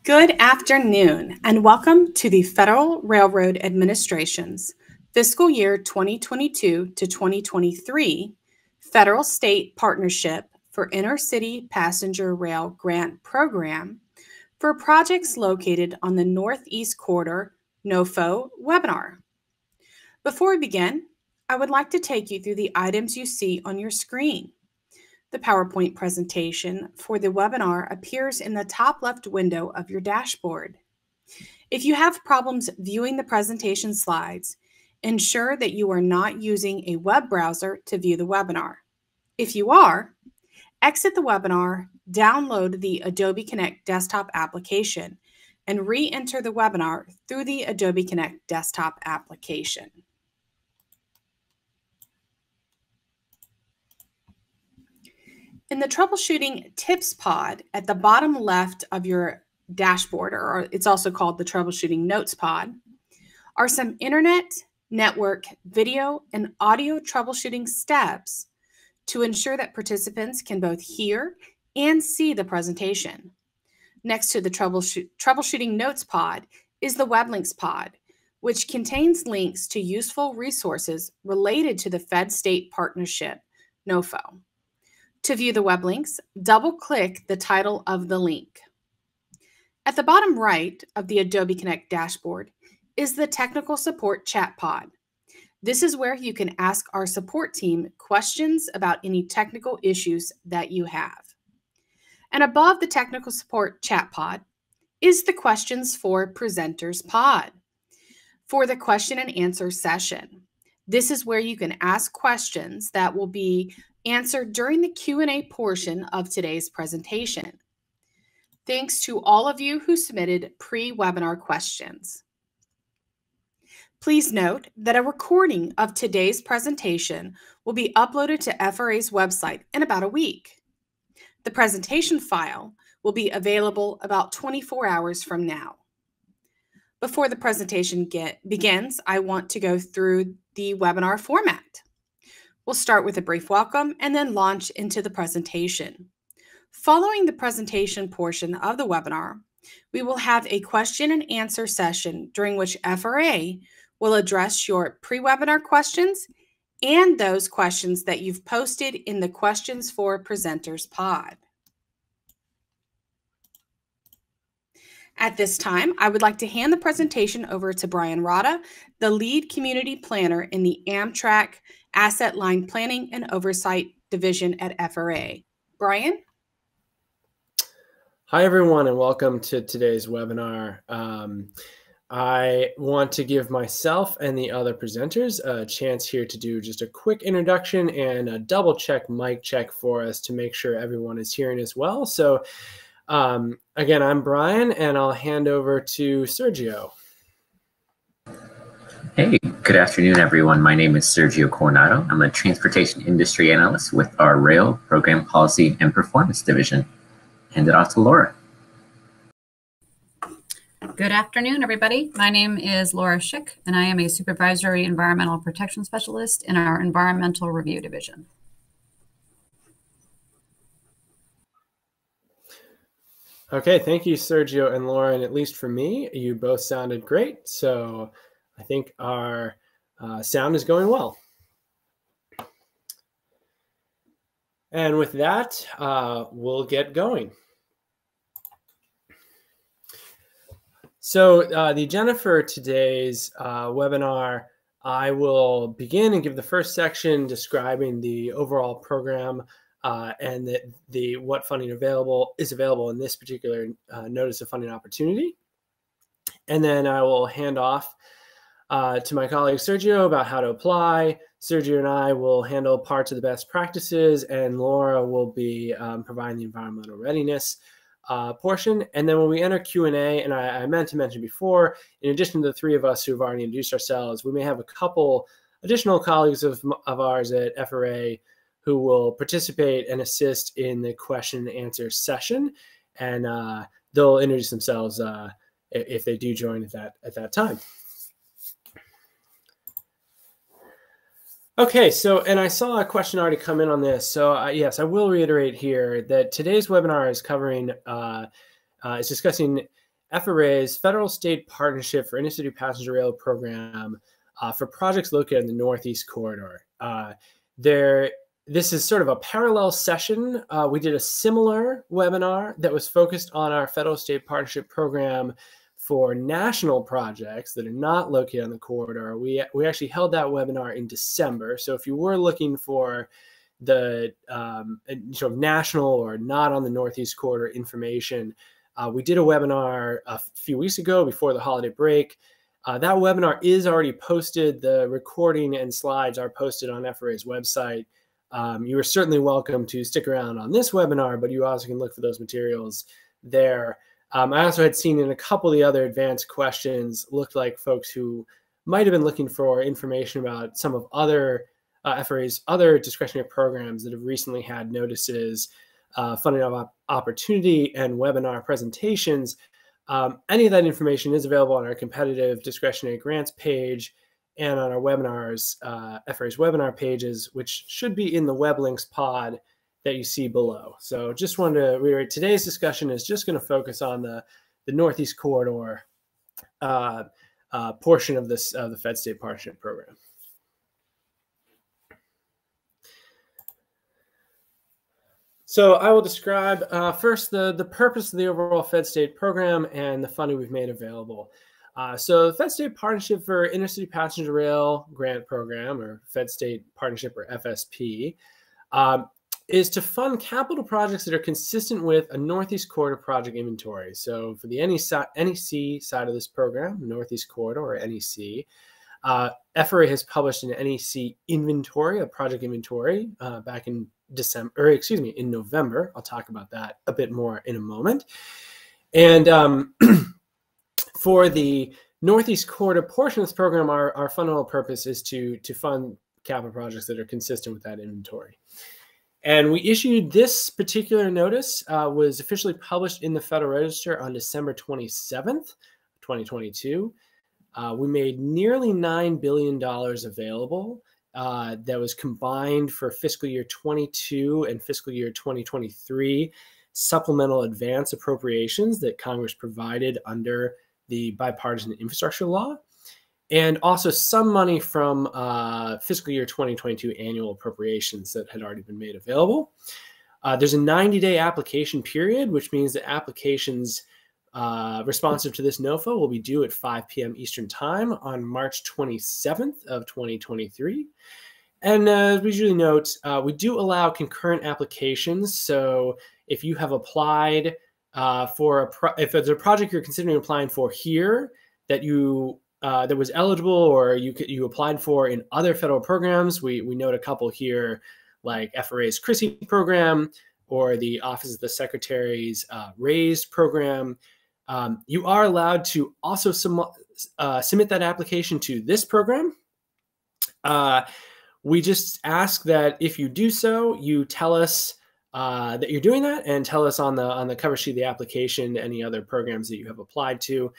Good afternoon, and welcome to the Federal Railroad Administration's fiscal year 2022 to 2023 Federal State Partnership for Intercity Passenger Rail Grant Program for projects located on the Northeast Corridor NOFO webinar. Before we begin, I would like to take you through the items you see on your screen. The PowerPoint presentation for the webinar appears in the top left window of your dashboard. If you have problems viewing the presentation slides, ensure that you are not using a web browser to view the webinar. If you are, exit the webinar, download the Adobe Connect desktop application, and re-enter the webinar through the Adobe Connect desktop application. In the troubleshooting tips pod at the bottom left of your dashboard, or it's also called the troubleshooting notes pod, are some internet, network, video, and audio troubleshooting steps to ensure that participants can both hear and see the presentation. Next to the troubleshooting notes pod is the web links pod, which contains links to useful resources related to the Fed-State Partnership, NOFO. To view the web links, double-click the title of the link. At the bottom right of the Adobe Connect dashboard is the Technical Support Chat Pod. This is where you can ask our support team questions about any technical issues that you have. And above the Technical Support Chat Pod is the Questions for Presenters Pod for the question and answer session. This is where you can ask questions that will be answered during the Q&A portion of today's presentation. Thanks to all of you who submitted pre-webinar questions. Please note that a recording of today's presentation will be uploaded to FRA's website in about a week. The presentation file will be available about 24 hours from now. Before the presentation begins, I want to go through the webinar format. We'll start with a brief welcome and then launch into the presentation. Following the presentation portion of the webinar, we will have a question and answer session during which FRA will address your pre-webinar questions and those questions that you've posted in the Questions for Presenters pod. At this time, I would like to hand the presentation over to Brian Rada, the lead community planner in the Amtrak Asset Line Planning and Oversight Division at FRA. Brian? Hi, everyone, and welcome to today's webinar. I want to give myself and the other presenters a chance here to do just a quick introduction and a double check mic check for us to make sure everyone is hearing as well. So again, I'm Brian, and I'll hand over to Sergio. Hey, good afternoon, everyone. My name is Sergio Coronado. I'm a transportation industry analyst with our Rail Program Policy and Performance Division. Hand it off to Laura. Good afternoon, everybody. My name is Laura Schick, and I am a Supervisory Environmental Protection Specialist in our Environmental Review Division. Okay, thank you, Sergio and Lauren. At least for me, you both sounded great. So I think our sound is going well. And with that, we'll get going. So the agenda for today's webinar, I will begin and give the first section describing the overall program and what funding is available in this particular notice of funding opportunity. And then I will hand off to my colleague Sergio about how to apply. Sergio and I will handle parts of the best practices, and Laura will be providing the environmental readiness portion. And then when we enter Q&A, and I meant to mention before, in addition to the three of us who've already introduced ourselves, we may have a couple additional colleagues of ours at FRA who will participate and assist in the question and answer session. And they'll introduce themselves if they do join at that time. Okay, so, and I saw a question already come in on this. So yes, I will reiterate here that today's webinar is covering is discussing FRA's Federal State Partnership for Intercity Passenger Rail Program for projects located in the Northeast Corridor. This is sort of a parallel session. We did a similar webinar that was focused on our Federal State Partnership Program for national projects that are not located on the corridor. We actually held that webinar in December. So if you were looking for the sort of national or not on the Northeast Corridor information, we did a webinar a few weeks ago before the holiday break. That webinar is already posted. The recording and slides are posted on FRA's website. You are certainly welcome to stick around on this webinar, but you also can look for those materials there. I also had seen in a couple of the other advanced questions, looked like folks who might have been looking for information about some of other FRA's other discretionary programs that have recently had notices, funding opportunity, and webinar presentations. Any of that information is available on our competitive discretionary grants page and on our webinars, FRA's webinar pages, which should be in the web links pod that you see below. So just wanted to reiterate, today's discussion is just going to focus on the Northeast Corridor portion of this the Fed State Partnership Program. So I will describe first the purpose of the overall Fed State program and the funding we've made available. So the Fed State Partnership for Intercity Passenger Rail Grant Program, or Fed State Partnership, or FSP, is to fund capital projects that are consistent with a Northeast Corridor project inventory. So for the NEC side of this program, Northeast Corridor, or NEC, FRA has published an NEC inventory, a project inventory, back in in November. I'll talk about that a bit more in a moment. And for the Northeast Corridor portion of this program, our fundamental purpose is to fund capital projects that are consistent with that inventory. And we issued this particular notice, was officially published in the Federal Register on December 27th, 2022. We made nearly $9 billion available. That was combined for fiscal year 22 and fiscal year 2023 supplemental advance appropriations that Congress provided under the bipartisan infrastructure law, and also some money from fiscal year 2022 annual appropriations that had already been made available. There's a 90-day application period, which means that applications responsive to this NOFO will be due at 5 p.m. Eastern Time on March 27th of 2023. And as we usually note, we do allow concurrent applications. So if you have applied if there's a project you're considering applying for here that that was eligible or you applied for in other federal programs, we note a couple here, like FRA's CRISI program or the Office of the Secretary's RAISE program. You are allowed to also submit that application to this program. We just ask that if you do so, you tell us that you're doing that, and tell us on the cover sheet of the application any other programs that you have applied to.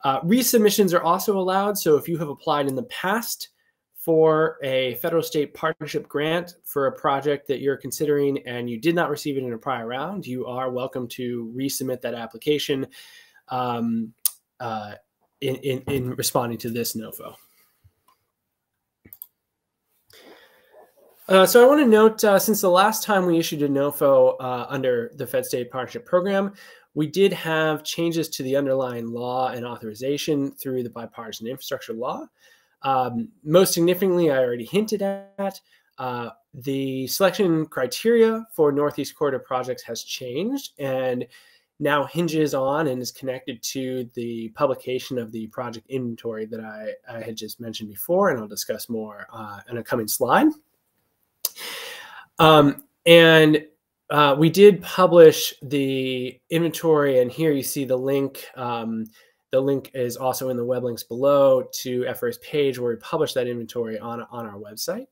Resubmissions are also allowed. So if you have applied in the past for a federal state partnership grant for a project that you're considering and you did not receive it in a prior round, you are welcome to resubmit that application in responding to this NOFO. So I want to note, since the last time we issued a NOFO under the Fed State Partnership Program, we did have changes to the underlying law and authorization through the bipartisan infrastructure law. Most significantly, I already hinted at, the selection criteria for Northeast Corridor projects has changed and now hinges on and is connected to the publication of the project inventory that I had just mentioned before, and I'll discuss more in a coming slide. We did publish the inventory, and here you see the link. The link is also in the web links below to FRA's page where we publish that inventory on our website.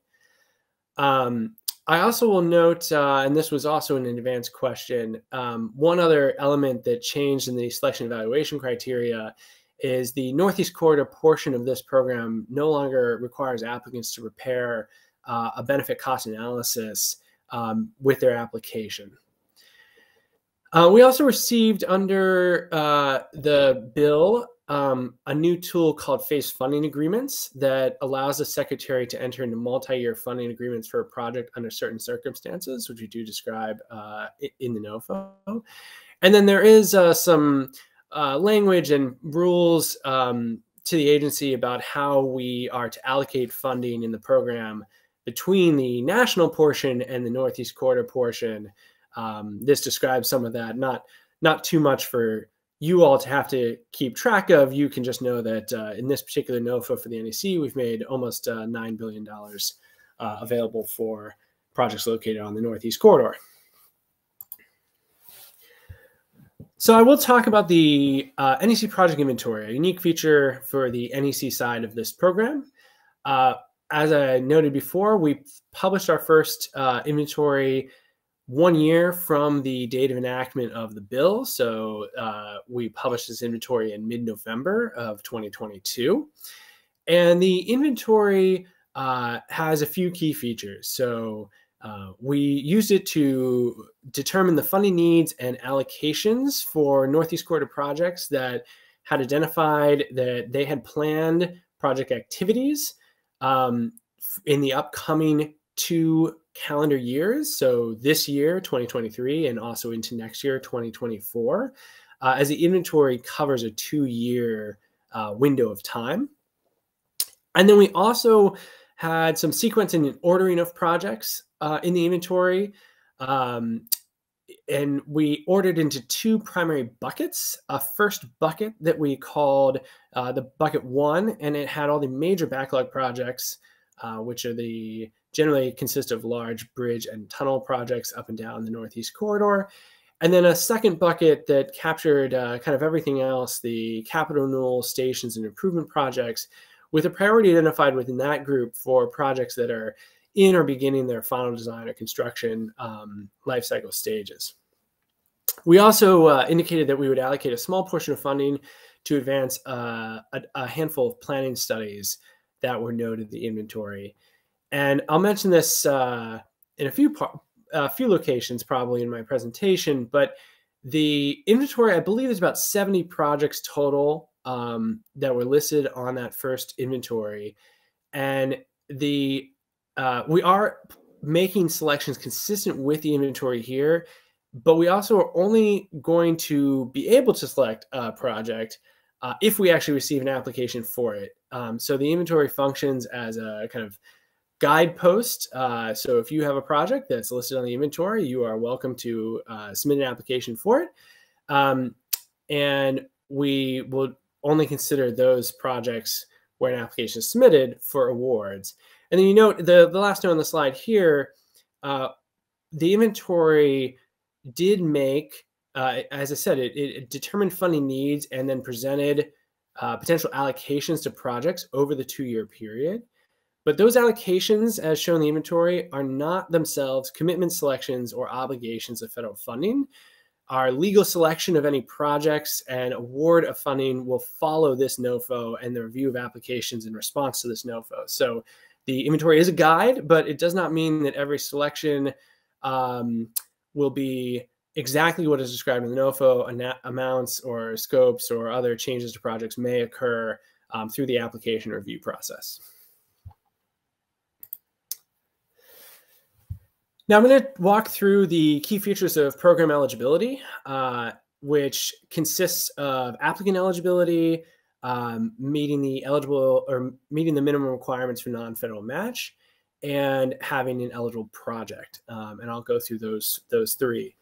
I also will note, and this was also an advanced question, one other element that changed in the selection evaluation criteria is the Northeast Corridor portion of this program no longer requires applicants to prepare a benefit cost analysis with their application. We also received under the bill a new tool called phase funding agreements that allows the secretary to enter into multi-year funding agreements for a project under certain circumstances, which we do describe in the NOFO. And then there is some language and rules to the agency about how we are to allocate funding in the program between the national portion and the Northeast Corridor portion. This describes some of that, not too much for you all to have to keep track of. You can just know that in this particular NOFO for the NEC, we've made almost $9 billion available for projects located on the Northeast Corridor. So I will talk about the NEC project inventory, a unique feature for the NEC side of this program. As I noted before, we published our first inventory 1 year from the date of enactment of the bill. So we published this inventory in mid-November of 2022. And the inventory has a few key features. So we used it to determine the funding needs and allocations for Northeast Corridor projects that had identified that they had planned project activities in the upcoming 2 calendar years. So this year, 2023, and also into next year, 2024, as the inventory covers a 2-year window of time. And then we also had some sequencing and ordering of projects in the inventory. And we ordered into 2 primary buckets. A first bucket that we called the bucket 1, and it had all the major backlog projects, which are generally consist of large bridge and tunnel projects up and down the Northeast Corridor. And then a second bucket that captured kind of everything else, the capital renewal, stations, and improvement projects, with a priority identified within that group for projects that are in or beginning their final design or construction life cycle stages. We also indicated that we would allocate a small portion of funding to advance a handful of planning studies that were noted in the inventory. And I'll mention this in a few locations probably in my presentation, but the inventory, I believe, is about 70 projects total that were listed on that first inventory. And we are making selections consistent with the inventory here, but we also are only going to be able to select a project if we actually receive an application for it. So the inventory functions as a kind of guidepost. So if you have a project that's listed on the inventory, you are welcome to submit an application for it. And we will only consider those projects where an application is submitted for awards. And then you note the last note on the slide here, the inventory did make, as I said, it determined funding needs and then presented potential allocations to projects over the 2-year period. But those allocations, as shown in the inventory, are not themselves commitment selections or obligations of federal funding. Our legal selection of any projects and award of funding will follow this NOFO and the review of applications in response to this NOFO. So the inventory is a guide, but it does not mean that every selection will be exactly what is described in the NOFO. Amounts or scopes or other changes to projects may occur through the application review process. Now I'm going to walk through the key features of program eligibility, which consists of applicant eligibility, meeting the minimum requirements for non-federal match, and having an eligible project. And I'll go through those 3.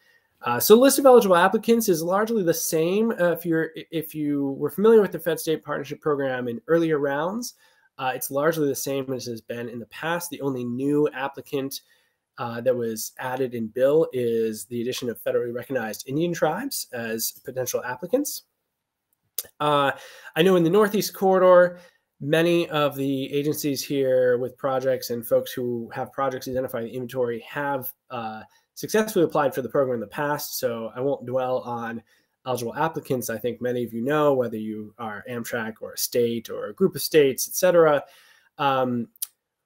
So the list of eligible applicants is largely the same. If you were familiar with the Fed-State Partnership Program in earlier rounds, it's largely the same as it has been in the past. The only new applicant that was added in bill is the addition of federally recognized Indian tribes as potential applicants. I know in the Northeast Corridor, many of the agencies here with projects and folks who have projects identified in the inventory have successfully applied for the program in the past, so I won't dwell on eligible applicants. I think many of you know, whether you are Amtrak or a state or a group of states, et cetera.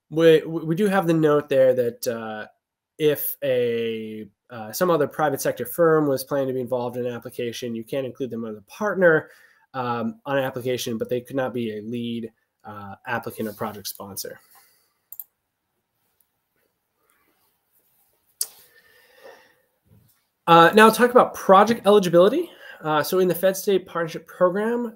We do have the note there that if some other private sector firm was planning to be involved in an application, you can include them as a partner on an application, but they could not be a lead applicant or project sponsor. Now talk about project eligibility. So in the Fed State Partnership Program,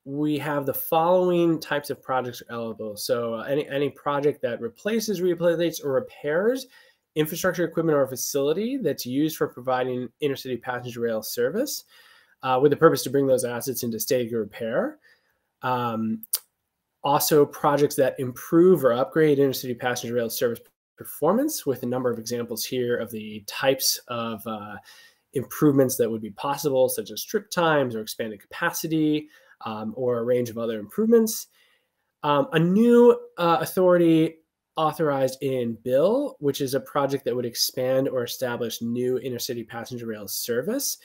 we have the following types of projects eligible. So any project that replaces, rehabilitates, or repairs infrastructure, equipment, or facility that's used for providing intercity passenger rail service with the purpose to bring those assets into state of repair. Also projects that improve or upgrade intercity passenger rail service performance, with a number of examples here of the types of improvements that would be possible, such as trip times or expanded capacity, or a range of other improvements. A new authority authorized in bill, which is a project that would expand or establish new intercity passenger rail service.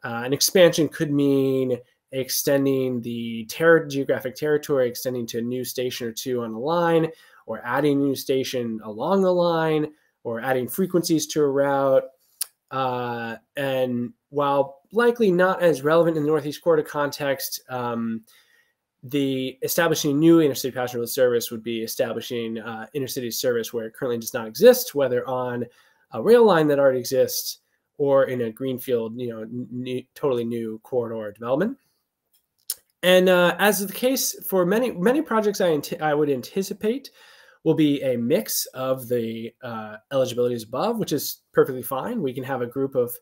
An expansion could mean extending the geographic territory, extending to a new station or two on the line, or adding a new station along the line, or adding frequencies to a route. And while likely not as relevant in the Northeast Corridor context, the establishing new intercity passenger rail service would be establishing intercity service where it currently does not exist, whether on a rail line that already exists or in a greenfield, totally new corridor development. And as is the case for many projects, I would anticipate will be a mix of the eligibilities above, which is perfectly fine. We can have a group of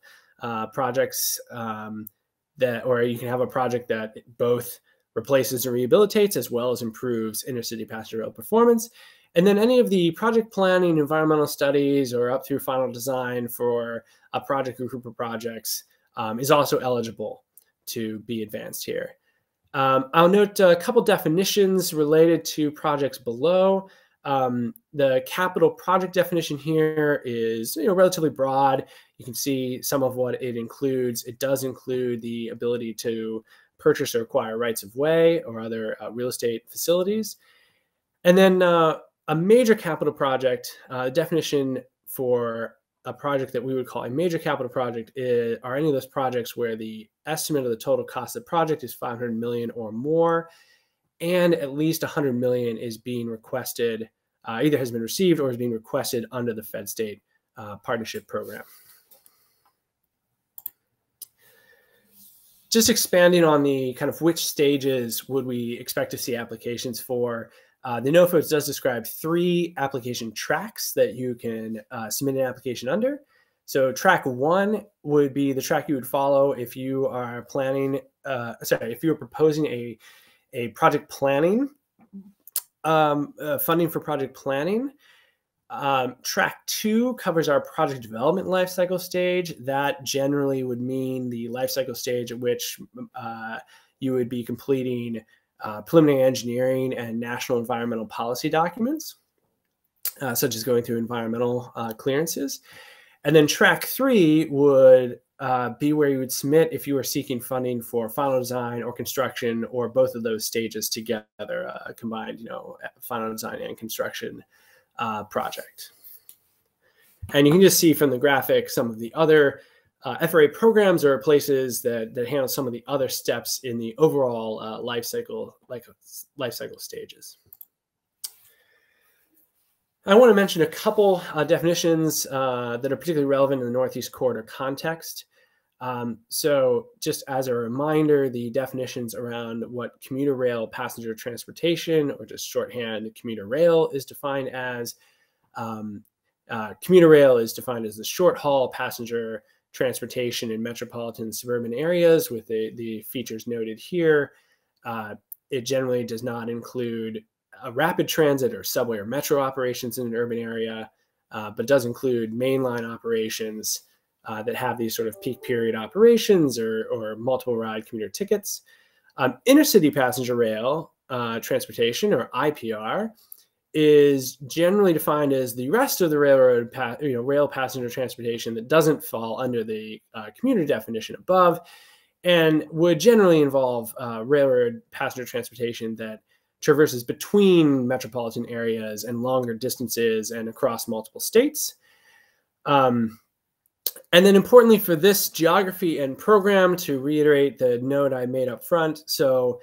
projects or you can have a project that both replaces and rehabilitates as well as improves intercity passenger rail performance. And then any of the project planning, environmental studies, or up through final design for a project or group of projects is also eligible to be advanced here. I'll note a couple definitions related to projects below. The capital project definition here is relatively broad. You can see some of what it includes. It does include the ability to purchase or acquire rights of way or other real estate facilities. And then a major capital project, definition for a project that we would call a major capital project are any of those projects where the estimate of the total cost of the project is $500 million or more, and at least $100 million is being requested, either has been received or is being requested under the Fed State Partnership Program. Just expanding on the kind of which stages would we expect to see applications for, the NOFO does describe 3 application tracks that you can submit an application under. So track 1 would be the track you would follow if you are planning, if you are proposing a project planning, funding for project planning. Track 2 covers our project development lifecycle stage. That generally would mean the lifecycle stage at which you would be completing preliminary engineering and national environmental policy documents, such as going through environmental clearances. And then track 3 would be where you would submit if you were seeking funding for final design or construction, or both of those stages together, combined, final design and construction project. And you can just see from the graphic some of the other FRA programs or places that handle some of the other steps in the overall life cycle stages. I want to mention a couple definitions that are particularly relevant in the Northeast Corridor context. So just as a reminder, the definitions around what commuter rail passenger transportation, or just shorthand commuter rail, is defined as. Commuter rail is defined as the short haul passenger transportation in metropolitan suburban areas with the features noted here. It generally does not include rapid transit or subway or metro operations in an urban area, but does include mainline operations that have these sort of peak period operations or multiple ride commuter tickets. Intercity passenger rail transportation, or IPR, is generally defined as the rest of the railroad, rail passenger transportation that doesn't fall under the commuter definition above, and would generally involve railroad passenger transportation that traverses between metropolitan areas and longer distances and across multiple states. And then importantly for this geography and program, to reiterate the note I made up front, so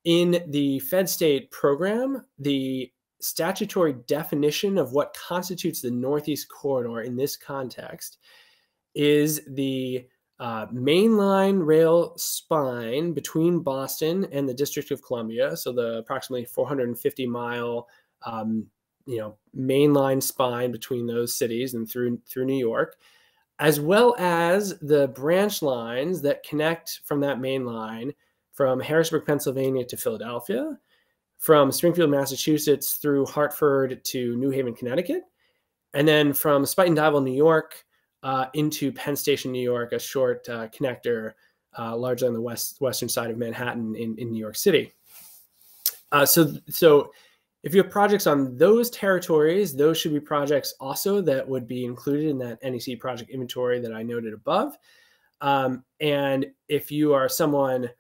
in the Fed State program, the statutory definition of what constitutes the Northeast Corridor in this context is the mainline rail spine between Boston and the District of Columbia, so the approximately 450-mile mainline spine between those cities and through New York, as well as the branch lines that connect from that main line from Harrisburg, Pennsylvania to Philadelphia, from Springfield, Massachusetts through Hartford to New Haven, Connecticut, and then from Spuyten Duyvil, New York into Penn Station, New York, a short connector largely on the western side of Manhattan in New York City. So if you have projects on those territories, those should be projects also that would be included in that NEC project inventory that I noted above. And if you are someone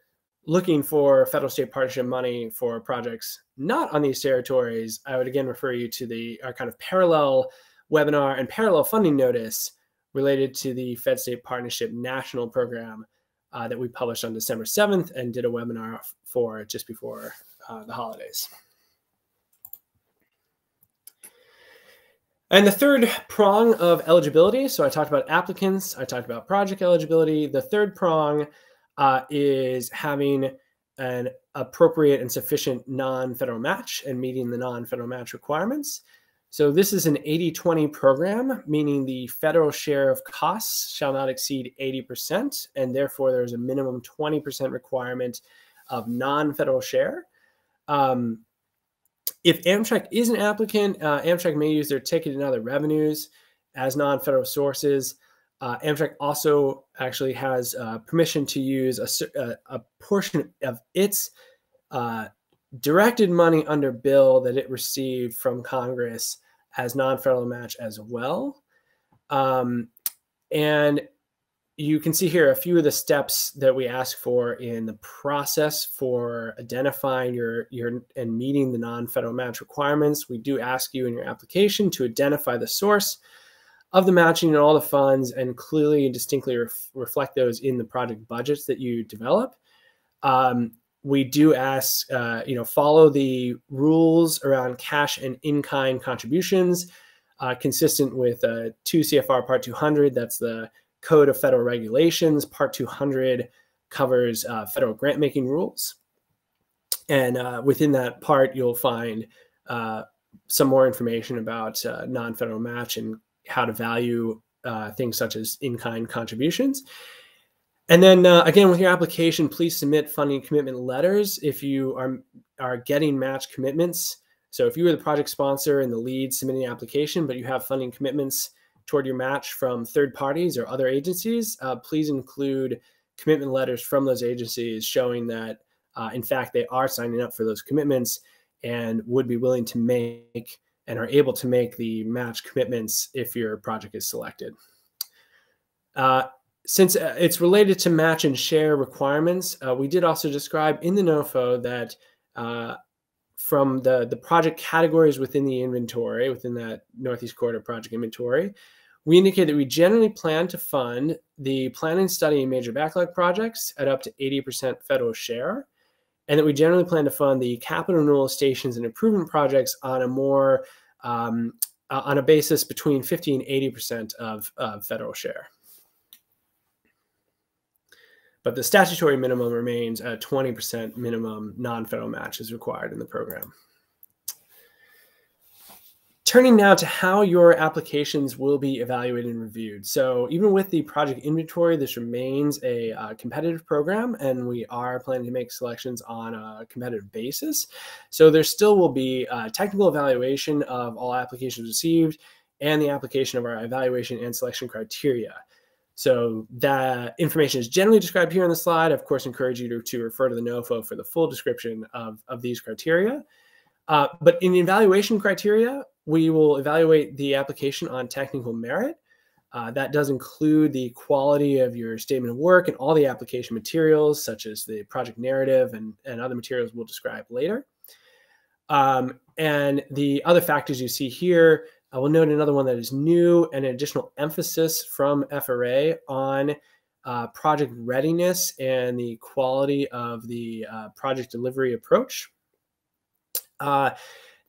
looking for federal state partnership money for projects not on these territories, I would again refer you to our kind of parallel webinar and parallel funding notice related to the Fed State Partnership National Program that we published on December 7th and did a webinar for just before the holidays. And the third prong of eligibility, so I talked about applicants, I talked about project eligibility. The third prong is having an appropriate and sufficient non-federal match and meeting the non-federal match requirements. So this is an 80-20 program, meaning the federal share of costs shall not exceed 80%, and therefore there's a minimum 20% requirement of non-federal share. If Amtrak is an applicant, Amtrak may use their ticket and other revenues as non-federal sources. Amtrak also actually has permission to use a portion of its directed money under bill that it received from Congress as non-federal match as well. And you can see here a few of the steps that we ask for in the process for identifying your and meeting the non-federal match requirements. We do ask you in your application to identify the source of the matching and all the funds and clearly and distinctly reflect those in the project budgets that you develop. We do ask, follow the rules around cash and in-kind contributions consistent with 2 CFR Part 200. That's the Code of Federal Regulations. Part 200 covers federal grant-making rules. And within that part, you'll find some more information about non-federal match and how to value things such as in-kind contributions. And then again, with your application, please submit funding commitment letters if you are getting match commitments. So if you are the project sponsor and the lead submitting the application, but you have funding commitments toward your match from third parties or other agencies, please include commitment letters from those agencies showing that, in fact, they are signing up for those commitments and would be willing to make and are able to make the match commitments if your project is selected. Since it's related to match and share requirements, we did also describe in the NOFO that from the project categories within the inventory, within that Northeast Corridor project inventory, we indicate that we generally plan to fund the planning, study, and major backlog projects at up to 80% federal share, and that we generally plan to fund the capital renewal, stations, and improvement projects on a more on a basis between 50 and 80% of federal share. But the statutory minimum remains a 20% minimum non-federal match is required in the program. Turning now to how your applications will be evaluated and reviewed. So even with the project inventory, this remains a competitive program, and we are planning to make selections on a competitive basis. So there still will be a technical evaluation of all applications received and the application of our evaluation and selection criteria. So that information is generally described here on the slide. I, of course, encourage you to refer to the NOFO for the full description of these criteria. But in the evaluation criteria, we will evaluate the application on technical merit. That does include the quality of your statement of work and all the application materials, such as the project narrative and other materials we'll describe later. And the other factors you see here I will note another one that is new, and an additional emphasis from FRA on project readiness and the quality of the project delivery approach.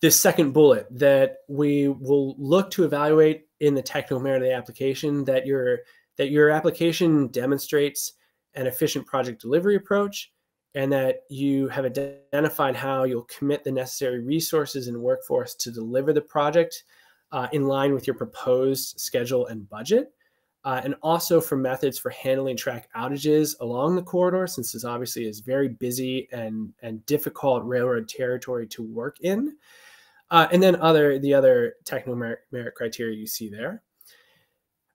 This second bullet, that we will look to evaluate in the technical merit of the application that your application demonstrates an efficient project delivery approach, and that you have identified how you'll commit the necessary resources and workforce to deliver the project in line with your proposed schedule and budget, and also for methods for handling track outages along the corridor, since this obviously is very busy and difficult railroad territory to work in. And then the other technical merit criteria you see there.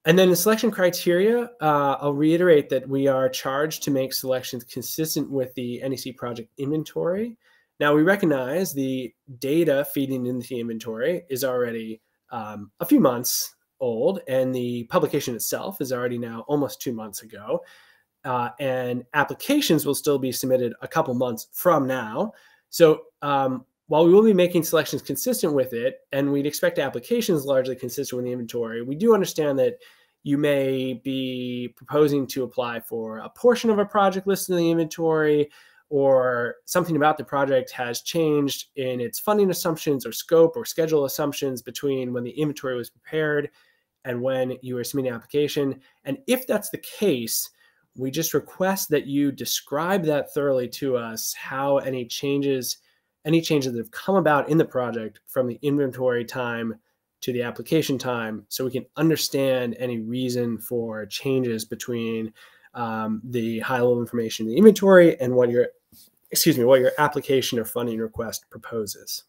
And then the selection criteria, I'll reiterate that we are charged to make selections consistent with the NEC project inventory. Now, we recognize the data feeding into the inventory is already a few months old, and the publication itself is already now almost 2 months ago. And applications will still be submitted a couple months from now. So while we will be making selections consistent with it, and we'd expect applications largely consistent with the inventory, we do understand that you may be proposing to apply for a portion of a project listed in the inventory, or something about the project has changed in its funding assumptions or scope or schedule assumptions between when the inventory was prepared and when you were submitting an application. And if that's the case, we just request that you describe that thoroughly to us, how any changes that have come about in the project from the inventory time to the application time, so we can understand any reason for changes between the high level information in the inventory and what your application or funding request proposes.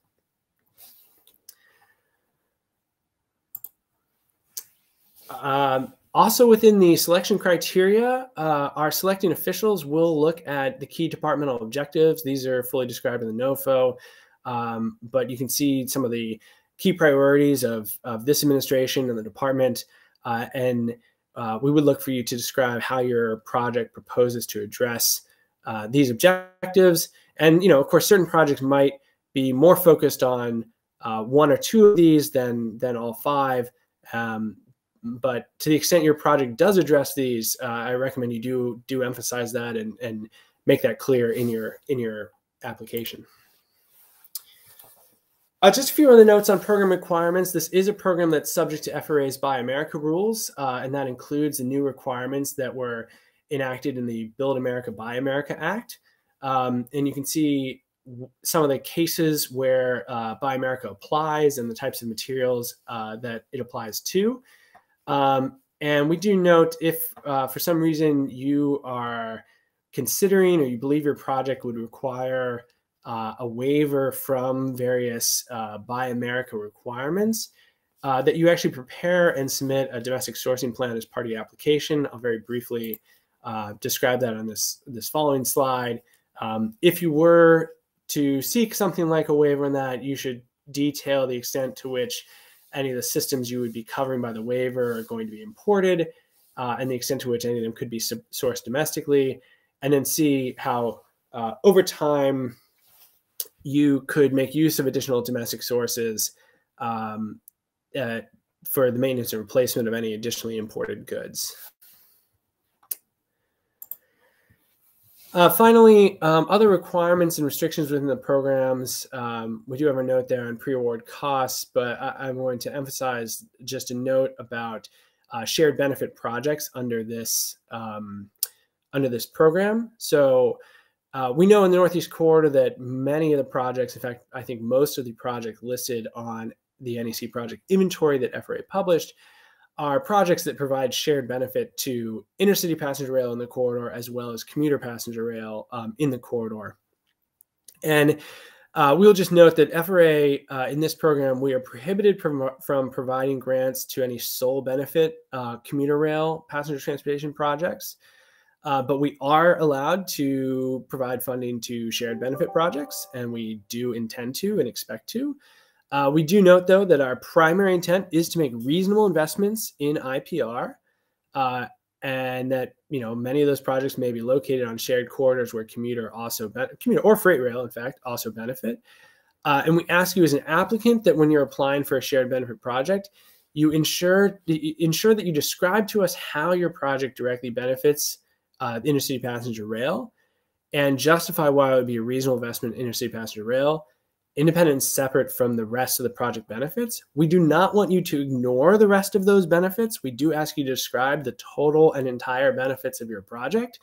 Also within the selection criteria, our selecting officials will look at the key departmental objectives. These are fully described in the NOFO, but you can see some of the key priorities of this administration and the department, and we would look for you to describe how your project proposes to address these objectives. And, of course, certain projects might be more focused on one or two of these than all five. But to the extent your project does address these, I recommend you do emphasize that and make that clear in your application. Just a few other notes on program requirements. This is a program that's subject to FRA's Buy America rules, and that includes the new requirements that were enacted in the Build America, Buy America Act. And you can see some of the cases where Buy America applies and the types of materials that it applies to. And we do note if for some reason you are considering or you believe your project would require a waiver from various Buy America requirements, that you actually prepare and submit a domestic sourcing plan as part of your application. I'll very briefly describe that on this following slide. If you were to seek something like a waiver on that, you should detail the extent to which any of the systems you would be covering by the waiver are going to be imported, and the extent to which any of them could be sourced domestically, and then see how over time you could make use of additional domestic sources for the maintenance and replacement of any additionally imported goods. Finally, other requirements and restrictions within the programs. We do have a note there on pre-award costs, but I'm going to emphasize just a note about shared benefit projects under this program. So we know in the Northeast Corridor that many of the projects, in fact, I think most of the projects listed on the NEC project inventory that FRA published, are projects that provide shared benefit to intercity passenger rail in the corridor as well as commuter passenger rail in the corridor. And we'll just note that FRA in this program, we are prohibited from providing grants to any sole benefit commuter rail passenger transportation projects. But we are allowed to provide funding to shared benefit projects, and we do intend to and expect to. We do note, though, that our primary intent is to make reasonable investments in IPR, and that many of those projects may be located on shared corridors where commuter or freight rail, in fact, also benefit. And we ask you as an applicant that when you're applying for a shared benefit project, you ensure that you describe to us how your project directly benefits intercity passenger rail, and justify why it would be a reasonable investment in intercity passenger rail, independent and separate from the rest of the project benefits. We do not want you to ignore the rest of those benefits. We do ask you to describe the total and entire benefits of your project,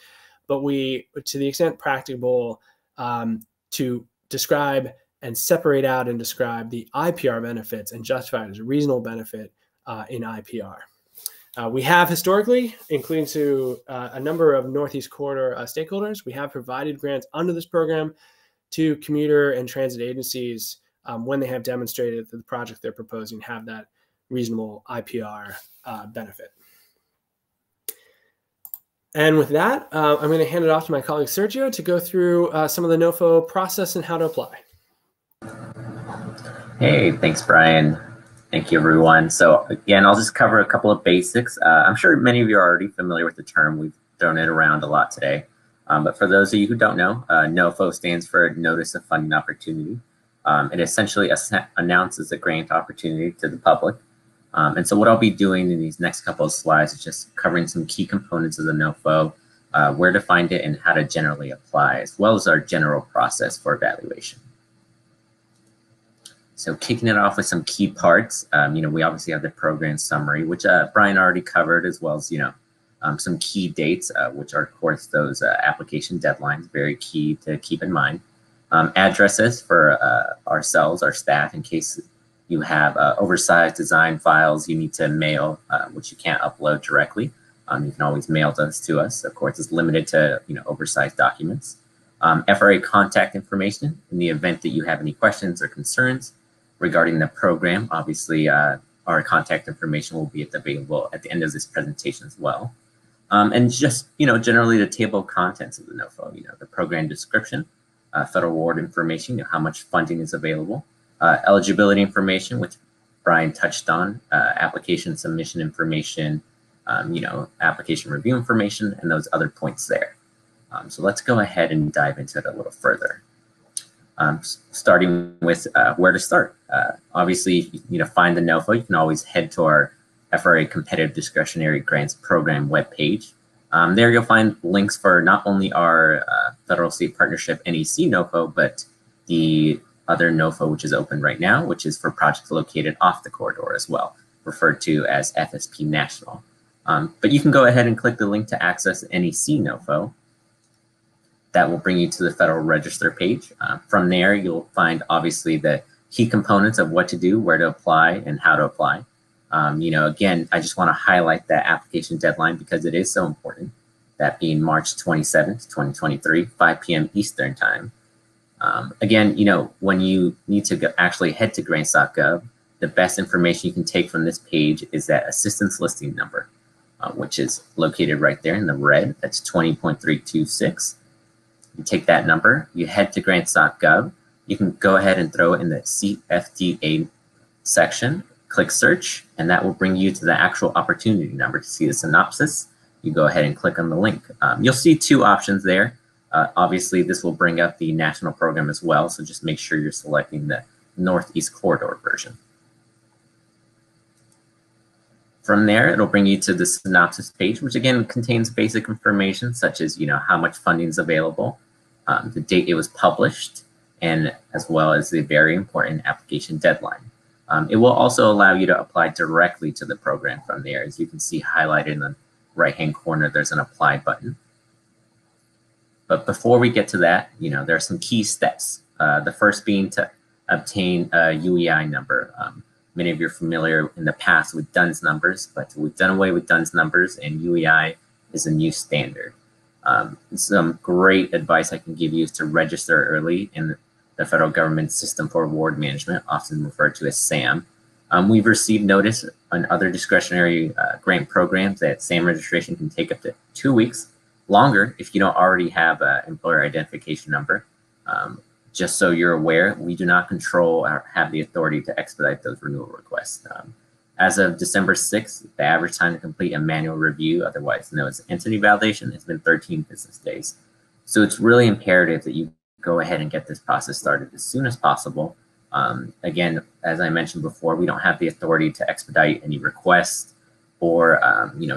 but we, to the extent practicable, to describe and separate out and describe the IPR benefits and justify it as a reasonable benefit in IPR. We have historically, including to a number of Northeast Corridor stakeholders, we have provided grants under this program to commuter and transit agencies when they have demonstrated that the project they're proposing have that reasonable IPR benefit. And with that, I'm going to hand it off to my colleague Sergio to go through some of the NOFO process and how to apply. Hey, thanks, Brian. Thank you, everyone. So again, I'll just cover a couple of basics. I'm sure many of you are already familiar with the term. We've thrown it around a lot today. But for those of you who don't know, NOFO stands for Notice of Funding Opportunity. It essentially announces a grant opportunity to the public. And so what I'll be doing in these next couple of slides is just covering some key components of the NOFO, where to find it and how to generally apply, as well as our general process for evaluation. So kicking it off with some key parts, we obviously have the program summary, which Brian already covered, as well as, some key dates, which are, of course, those application deadlines, very key to keep in mind. Addresses for ourselves, our staff, in case you have oversized design files you need to mail, which you can't upload directly. You can always mail those to us. Of course, it's limited to oversized documents. FRA contact information in the event that you have any questions or concerns regarding the program. Obviously, our contact information will be available at the end of this presentation as well. And just, generally the table of contents of the NOFO, the program description, federal award information, how much funding is available, eligibility information, which Brian touched on, application submission information, application review information, and those other points there. So let's go ahead and dive into it a little further. Starting with where to start. Obviously, to find the NOFO, you can always head to our FRA Competitive Discretionary Grants Program webpage. There you'll find links for not only our Federal State Partnership NEC NOFO, but the other NOFO, which is open right now, which is for projects located off the corridor as well, referred to as FSP National. But you can go ahead and click the link to access NEC NOFO. That will bring you to the Federal Register page. From there, you'll find obviously the key components of what to do, where to apply, and how to apply. Again, I just want to highlight that application deadline because it is so important, that being March 27th, 2023, 5 p.m. Eastern time. Again, when you need to actually head to grants.gov, the best information you can take from this page is that assistance listing number, which is located right there in the red. That's 20.326. You take that number, you head to grants.gov. You can go ahead and throw it in the CFDA section, click search, and that will bring you to the actual opportunity number to see the synopsis. You go ahead and click on the link. You'll see two options there. Obviously, this will bring up the national program as well, so just make sure you're selecting the Northeast Corridor version. From there, it'll bring you to the synopsis page, which again contains basic information such as how much funding is available, the date it was published, and as well as the very important application deadline. It will also allow you to apply directly to the program from there. As you can see highlighted in the right-hand corner, there's an apply button. But before we get to that, there are some key steps. The first being to obtain a UEI number. Many of you are familiar in the past with DUNS numbers, but we've done away with DUNS numbers, and UEI is a new standard. Some great advice I can give you is to register early in the federal government system for award management, often referred to as SAM. We've received notice on other discretionary grant programs that SAM registration can take up to 2 weeks, longer if you don't already have an employer identification number. Just so you're aware, we do not control or have the authority to expedite those renewal requests. As of December 6th, the average time to complete a manual review, otherwise known as entity validation, has been 13 business days. So it's really imperative that you go ahead and get this process started as soon as possible. Again, as I mentioned before, we don't have the authority to expedite any requests or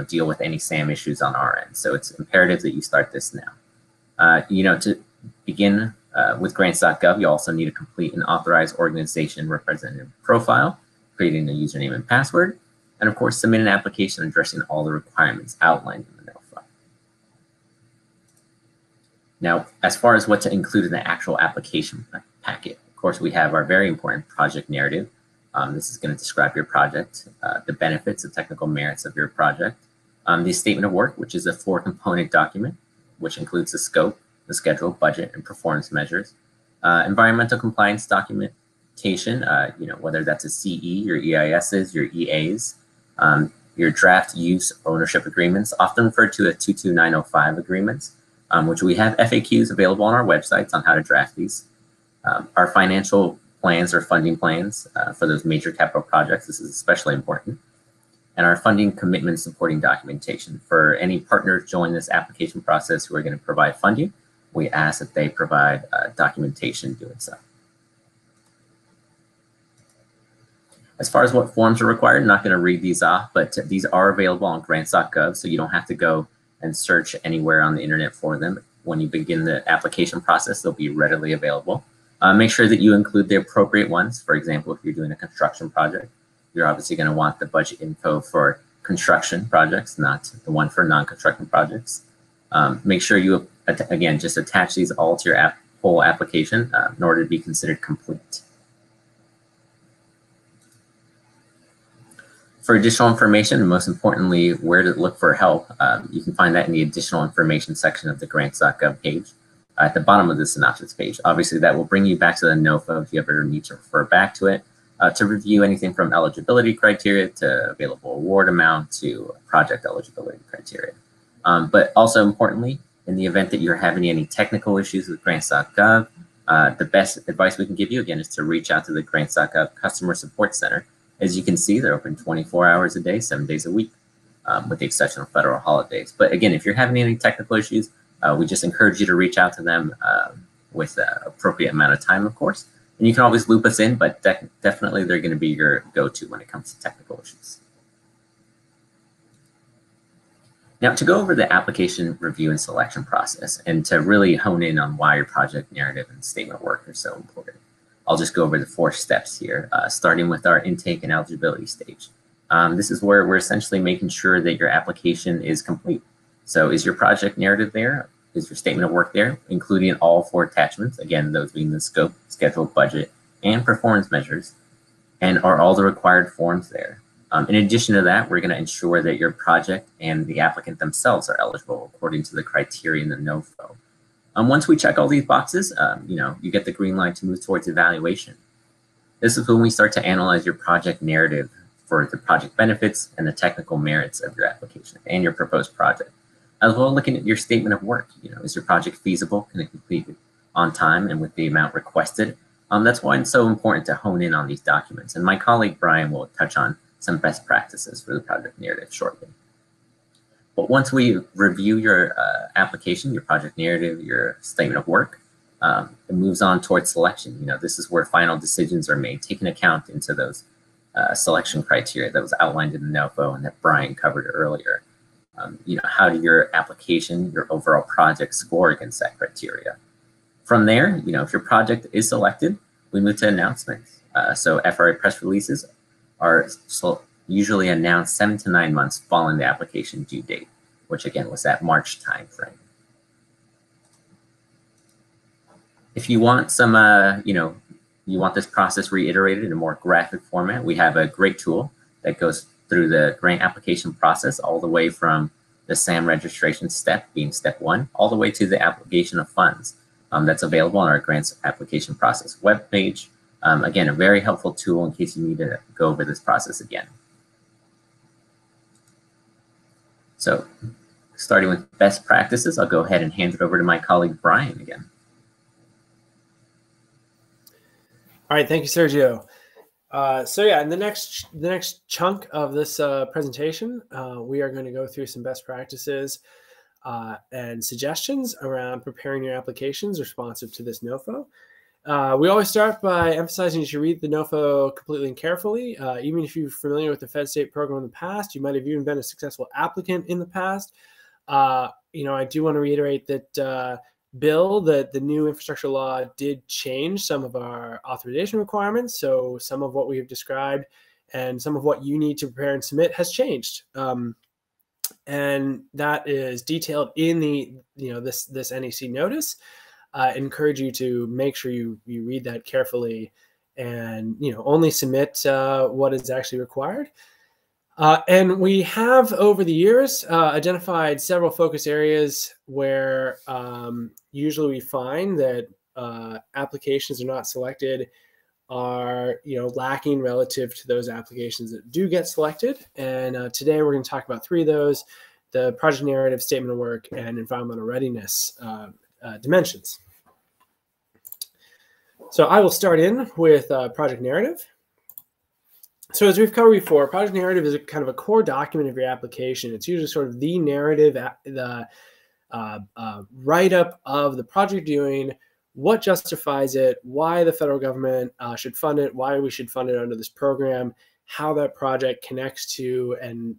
deal with any SAM issues on our end. So it's imperative that you start this now. To begin with grants.gov, you also need to complete an authorized organization representative profile, creating a username and password, and of course, submit an application addressing all the requirements outlined in the NOFO. Now, as far as what to include in the actual application packet, of course, we have our very important project narrative. This is going to describe your project, the benefits, the technical merits of your project, the statement of work, which is a 4-component document, which includes the scope, the schedule, budget, and performance measures, environmental compliance documentation, whether that's a CE, your EISs, your EAs, your draft use ownership agreements, often referred to as 22905 agreements, which we have FAQs available on our websites on how to draft these. Our financial plans or funding plans for those major capital projects. This is especially important. And our funding commitment supporting documentation. For any partners join this application process who are going to provide funding, we ask that they provide documentation doing so. As far as what forms are required, I'm not going to read these off, but these are available on grants.gov, so you don't have to go and search anywhere on the internet for them. When you begin the application process, they'll be readily available. Make sure that you include the appropriate ones. For example, if you're doing a construction project, you're obviously going to want the budget info for construction projects, not the one for non-construction projects. Make sure you, again, just attach these all to your whole application in order to be considered complete. For additional information, and most importantly, where to look for help, you can find that in the additional information section of the grants.gov page at the bottom of the synopsis page. Obviously, that will bring you back to the NOFO if you ever need to refer back to it, to review anything from eligibility criteria to available award amount to project eligibility criteria. But also importantly, in the event that you're having any technical issues with grants.gov, the best advice we can give you, again, is to reach out to the grants.gov Customer Support Center. As you can see, they're open 24 hours a day, 7 days a week, with the exception of federal holidays. But again, if you're having any technical issues, we just encourage you to reach out to them with the appropriate amount of time, of course. And you can always loop us in, but definitely they're going to be your go-to when it comes to technical issues. Now, to go over the application review and selection process and to really hone in on why your project narrative and statement of work are so important, I'll just go over the 4 steps here, starting with our intake and eligibility stage. This is where we're essentially making sure that your application is complete. So is your project narrative there? Is your statement of work there, including all 4 attachments? Again, those being the scope, schedule, budget, and performance measures. And are all the required forms there? In addition to that, we're going to ensure that your project and the applicant themselves are eligible according to the criteria in the NOFO. Once we check all these boxes, you get the green light to move towards evaluation. This is when we start to analyze your project narrative for the project benefits and the technical merits of your application and your proposed project. As well, looking at your statement of work, is your project feasible? Can it complete it on time and with the amount requested? That's why it's so important to hone in on these documents. And my colleague Brian will touch on some best practices for the project narrative shortly. But once we review your application, your project narrative, your statement of work, it moves on towards selection. This is where final decisions are made, taking account into those selection criteria that was outlined in the NOFO and that Brian covered earlier. How do your application, your overall project score against that criteria? From there, if your project is selected, we move to announcements. So FRA press releases are usually announced 7 to 9 months following the application due date, which again was that March timeframe. If you want some, you want this process reiterated in a more graphic format, we have a great tool that goes through the grant application process all the way from the SAM registration step, being step 1, all the way to the application of funds. That's available on our grants application process webpage. Again, a very helpful tool in case you need to go over this process again. So starting with best practices, I'll go ahead and hand it over to my colleague, Brian, again. All right, thank you, Sergio. So yeah, in the next chunk of this presentation, we are going to go through some best practices and suggestions around preparing your applications responsive to this NOFO. We always start by emphasizing you should read the NOFO completely and carefully. Even if you're familiar with the Fed State program in the past, you might have even been a successful applicant in the past. I do want to reiterate that the new infrastructure law did change some of our authorization requirements. So some of what we have described and some of what you need to prepare and submit has changed. And that is detailed in the this NEC notice. I encourage you to make sure you read that carefully and only submit what is actually required. And we have over the years identified several focus areas where usually we find that applications are not selected are lacking relative to those applications that do get selected. And today we're going to talk about three of those: the project narrative, statement of work, and environmental readiness dimensions. So I will start in with project narrative. So as we've covered before, project narrative is kind of a core document of your application. It's usually sort of the narrative, the write-up of the project you're doing, what justifies it, why the federal government should fund it, why we should fund it under this program, how that project connects to and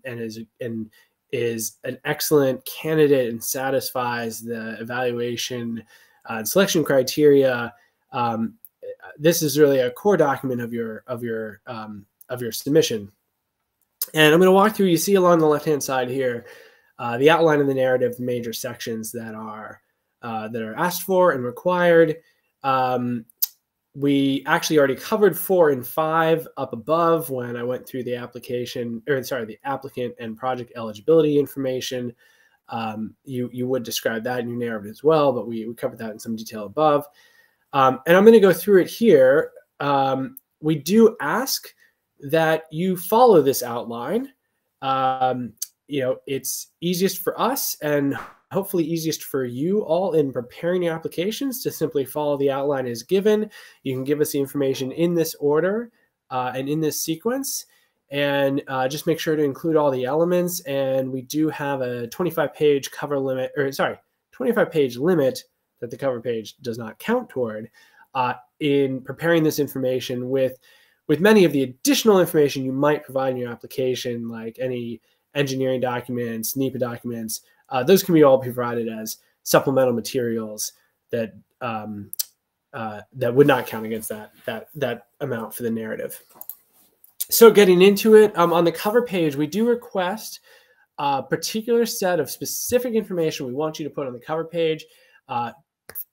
is an excellent candidate and satisfies the evaluation and selection criteria. This is really a core document of your submission. And I'm going to walk through. You see along the left-hand side here the outline of the narrative, the major sections that are asked for and required. We actually already covered 4 and 5 up above when I went through the the applicant and project eligibility information. You would describe that in your narrative as well, but we covered that in some detail above. And I'm going to go through it here. We do ask that you follow this outline. It's easiest for us and hopefully easiest for you all in preparing your applications to simply follow the outline as given. You can give us the information in this order and in this sequence, and just make sure to include all the elements. And we do have a 25-page cover limit, 25-page limit that the cover page does not count toward in preparing this information with many of the additional information you might provide in your application, like any engineering documents, NEPA documents. Those can be all provided as supplemental materials that would not count against that amount for the narrative. So getting into it, on the cover page, we do request a particular set of specific information we want you to put on the cover page.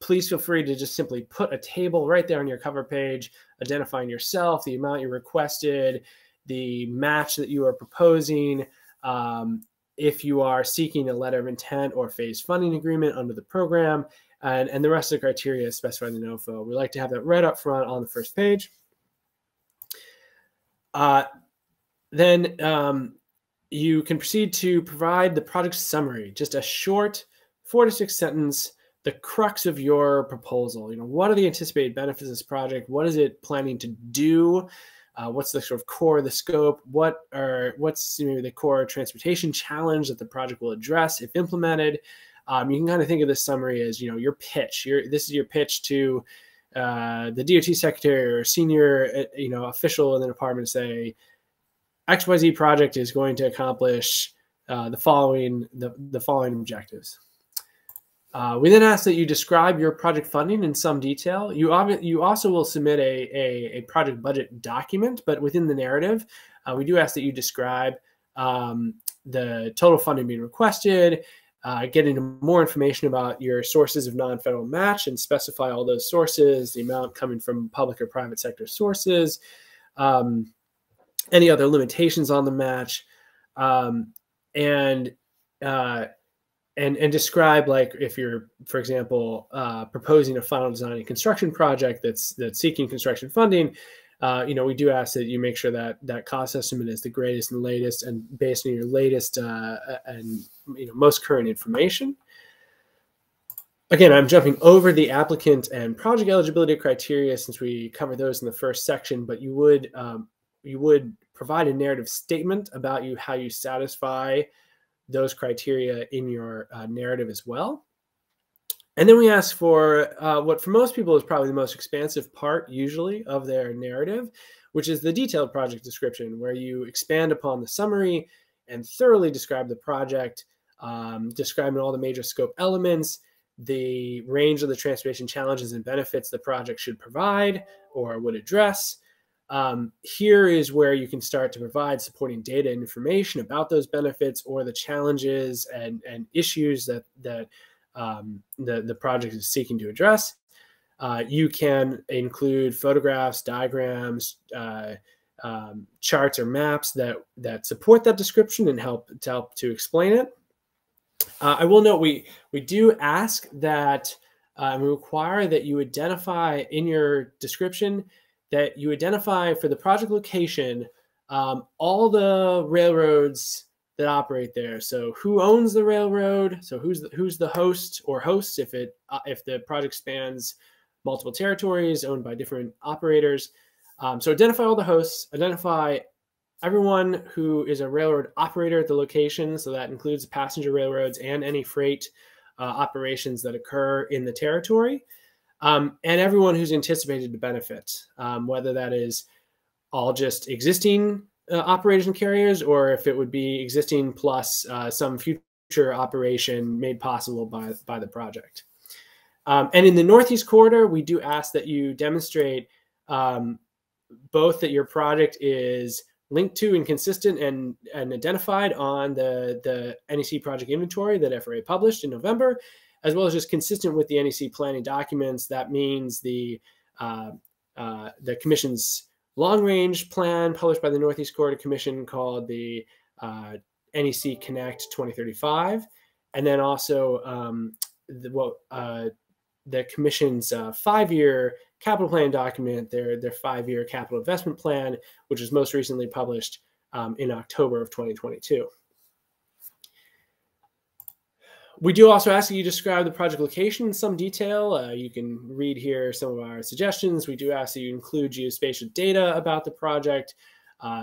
Please feel free to just simply put a table right there on your cover page, identifying yourself, the amount you requested, the match that you are proposing, if you are seeking a letter of intent or phase funding agreement under the program, and the rest of the criteria specified in the NOFO. We like to have that right up front on the first page. Then you can proceed to provide the project summary, just a short 4 to 6 sentence, the crux of your proposal. What are the anticipated benefits of this project? What is it planning to do? What's the sort of core of the scope? What's maybe the core transportation challenge that the project will address if implemented? You can kind of think of this summary as your pitch. This is your pitch to the DOT secretary or senior official in the department. Say XYZ project is going to accomplish the following objectives. We then ask that you describe your project funding in some detail. You also will submit a project budget document, but within the narrative, we do ask that you describe the total funding being requested, get into more information about your sources of non-federal match and specify all those sources, the amount coming from public or private sector sources, any other limitations on the match, and describe, like, if you're, for example, proposing a final design and construction project that's seeking construction funding, we do ask that you make sure that cost estimate is the greatest and latest and based on your latest and most current information. Again, I'm jumping over the applicant and project eligibility criteria since we covered those in the first section, but you would provide a narrative statement about how you satisfy those criteria in your narrative as well. And then we ask for what for most people is probably the most expansive part usually of their narrative, which is the detailed project description, where you expand upon the summary and thoroughly describe the project, describing all the major scope elements, the range of the transportation challenges and benefits the project should provide or would address. Here is where you can start to provide supporting data and information about those benefits or the challenges and issues that the project is seeking to address. You can include photographs, diagrams, charts or maps that support that description and help to explain it. I will note we do ask that and we require that you identify in your description that you identify for the project location all the railroads that operate there. So who owns the railroad? So who's the host or hosts if the project spans multiple territories owned by different operators. So identify all the hosts, identify everyone who is a railroad operator at the location. So that includes passenger railroads and any freight operations that occur in the territory, and everyone who's anticipated to benefit, whether that is all just existing operators and carriers, or if it would be existing plus some future operation made possible by the project. And in the Northeast Corridor, we do ask that you demonstrate both that your project is linked to and consistent and identified on the NEC project inventory that FRA published in November, as well as just consistent with the NEC planning documents. That means the Commission's long-range plan published by the Northeast Corridor Commission called the NEC Connect 2035, and then also the Commission's 5-year capital plan document, their 5-year capital investment plan, which was most recently published in October of 2022. We do also ask that you describe the project location in some detail. You can read here some of our suggestions. We do ask that you include geospatial data about the project.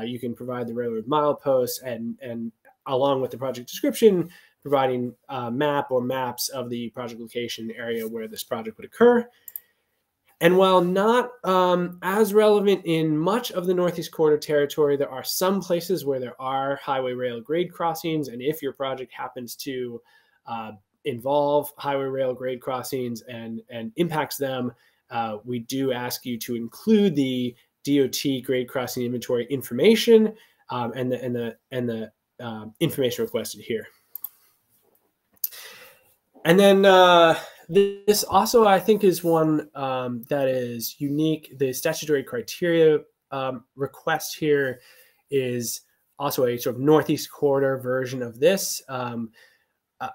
You can provide the railroad mileposts and along with the project description, providing a map or maps of the project location area where this project would occur. And while not as relevant in much of the Northeast Corridor territory, there are some places where there are highway rail grade crossings. And if your project happens to involve highway rail grade crossings and impacts them, we do ask you to include the DOT grade crossing inventory information and the information requested here. And then this also, I think, is one that is unique. The statutory criteria request here is also a sort of Northeast Corridor version of this.